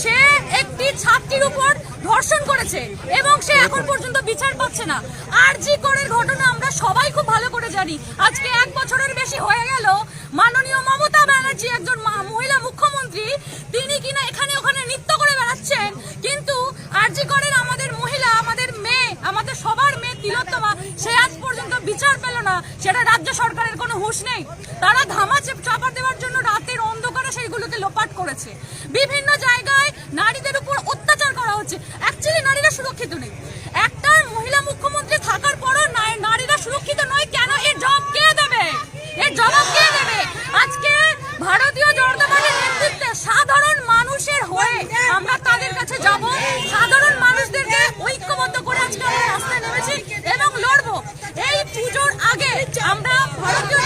সে একটি ছাত্রীর উপর ধর্ষণ করেছে এবং সে এখন পর্যন্ত বিচার পাচ্ছে না। আরজি করের ঘটনা আমরা সবাই খুব ভালো করে জানি। আজকে 1 বছরের বেশি হয়ে গেল মাননীয় মমতা ব্যানার্জি একজন মহিলা মুখ্যমন্ত্রী, তিনি কিনা এখানে ওখানে নৃত্য করে বেড়াচ্ছেন, কিন্তু আরজি করের আমাদের মহিলা, আমাদের মেয়ে, আমাদের সবার মেয়ে তিলোত্তমা, সে আজ পর্যন্ত বিচার পেল না। সেটা রাজ্য সরকারের কোনো হুঁশ নেই। তারা ধামা চাপা দেওয়ার জন্য রাতের অন্ধকারে সেইগুলোকে লোপাট করেছে। বিভিন্ন জায়গায় নারীদের উপর অত্যাচার করা হচ্ছে। অ্যাকচুয়ালি নারীরা সুরক্ষিত নেই। একটা মহিলা মুখ্যমন্ত্রী থাকার পরও নারীরা সুরক্ষিত নয় কেন? এর জবাব কে দেবে? এর জবাব কে দেবে? আজকে ভারতীয় জনতা পার্টির নেতৃত্বে সাধারণ মানুষের হয়ে আমরা তাদের কাছে যাব। সাধারণ মানুষদেরকে ঐক্যবদ্ধ করে আজকে আমরা রাস্তায় নেমেছি এবং লড়বো। এই পুজোর আগে আমরা ভারতীয়